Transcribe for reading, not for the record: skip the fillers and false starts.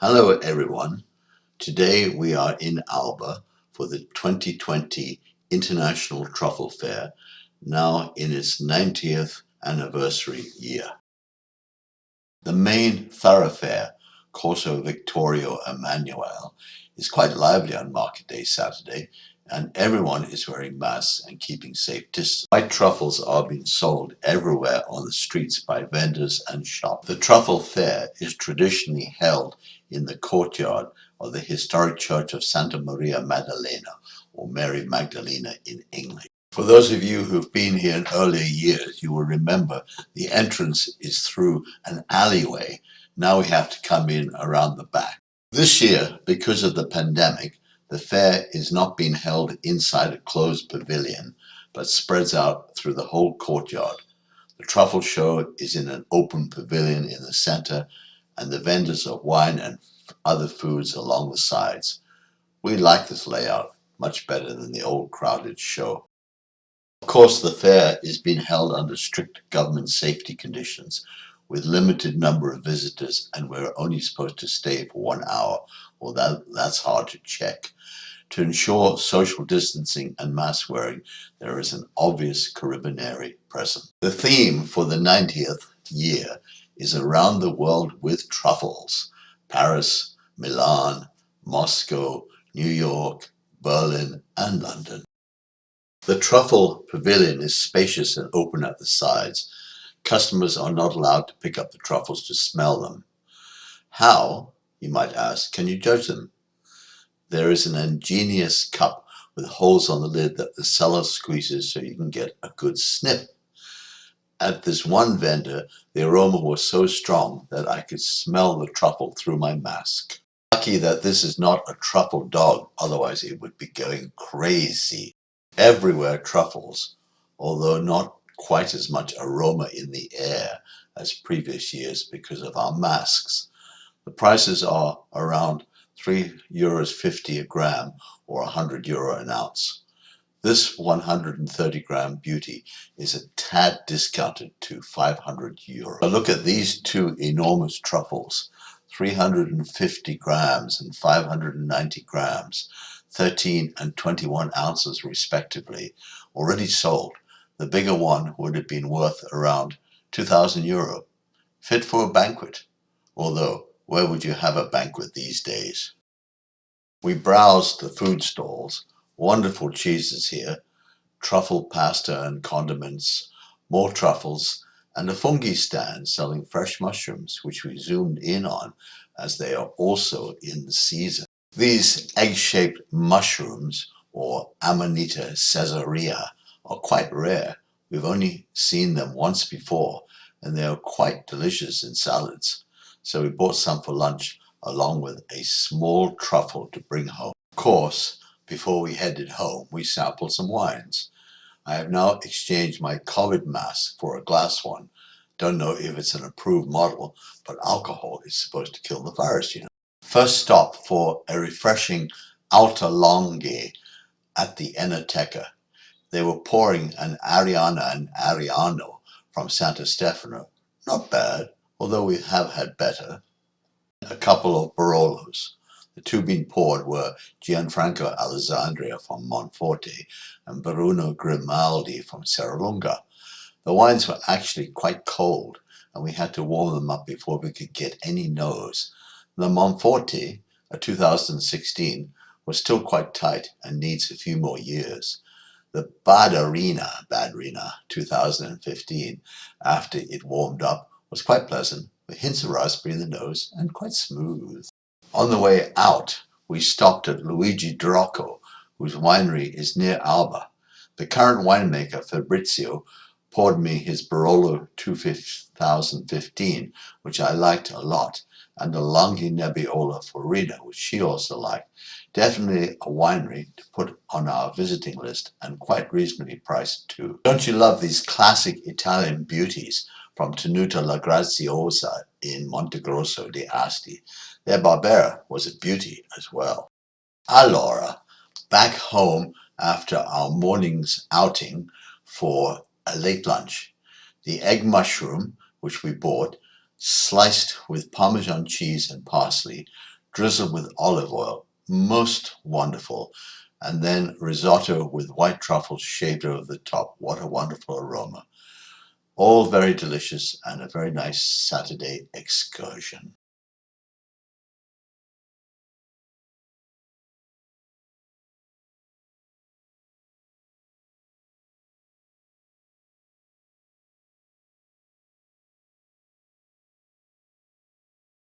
Hello everyone. Today we are in Alba for the 2020 International Truffle Fair, now in its 90th anniversary year. The main thoroughfare, Corso Victorio Emanuele, is quite lively on Market Day Saturday, and everyone is wearing masks and keeping safe distance. White truffles are being sold everywhere on the streets by vendors and shops. The truffle fair is traditionally held in the courtyard of the historic church of Santa Maria Maddalena, or Mary Magdalena in England. For those of you who've been here in earlier years, you will remember the entrance is through an alleyway. Now we have to come in around the back. This year, because of the pandemic, the fair is not being held inside a closed pavilion, but spreads out through the whole courtyard. The truffle show is in an open pavilion in the center, and the vendors of wine and other foods along the sides. We like this layout much better than the old crowded show. Of course, the fair is being held under strict government safety conditions, with limited number of visitors, and we're only supposed to stay for 1 hour. Well, that's hard to check. To ensure social distancing and mask wearing, there is an obvious carabinieri present. The theme for the 90th year is Around the World with Truffles. Paris, Milan, Moscow, New York, Berlin, and London. The truffle pavilion is spacious and open at the sides. Customers are not allowed to pick up the truffles to smell them. How, you might ask, can you judge them? There is an ingenious cup with holes on the lid that the seller squeezes so you can get a good sniff. At this one vendor, the aroma was so strong that I could smell the truffle through my mask. Lucky that this is not a truffle dog, otherwise it would be going crazy. Everywhere truffles, although not quite as much aroma in the air as previous years because of our masks. The prices are around €3.50 a gram or €100 an ounce. This 130-gram beauty is a tad discounted to €500. But look at these two enormous truffles, 350 grams and 590 grams, 13 and 21 ounces respectively, already sold. The bigger one would have been worth around €2,000, fit for a banquet, although where would you have a banquet these days? We browsed the food stalls. Wonderful cheeses here, truffle pasta and condiments, more truffles, and a fungi stand selling fresh mushrooms, which we zoomed in on as they are also in the season. These egg-shaped mushrooms, or Amanita caesarea, are quite rare. We've only seen them once before, and they are quite delicious in salads. So we bought some for lunch, along with a small truffle to bring home. Of course, before we headed home, we sampled some wines. I have now exchanged my COVID mask for a glass one. Don't know if it's an approved model, but alcohol is supposed to kill the virus, you know. First stop for a refreshing Alta Longhi at the Enoteca. They were pouring an Ariana and Ariano from Santo Stefano. Not bad, although we have had better. A couple of Barolos. The two being poured were Gianfranco Alessandria from Monforte and Bruno Grimaldi from Serralunga. The wines were actually quite cold, and we had to warm them up before we could get any nose. The Monforte, a 2016, was still quite tight and needs a few more years. The Badrina 2015, after it warmed up, was quite pleasant, with hints of raspberry in the nose and quite smooth. On the way out, we stopped at Luigi Drocco, whose winery is near Alba. The current winemaker, Fabrizio, poured me his Barolo 2015, which I liked a lot, and a Longhi Nebbiolo Farina, which she also liked. Definitely a winery to put on our visiting list, and quite reasonably priced too. Don't you love these classic Italian beauties from Tenuta La Graziosa in Montegrosso di Asti? Their Barbera was a beauty as well. Allora, back home after our morning's outing for a late lunch. The egg mushroom, which we bought, sliced with Parmesan cheese and parsley, drizzled with olive oil. Most wonderful. And then risotto with white truffles shaved over the top. What a wonderful aroma. All very delicious and a very nice Saturday excursion.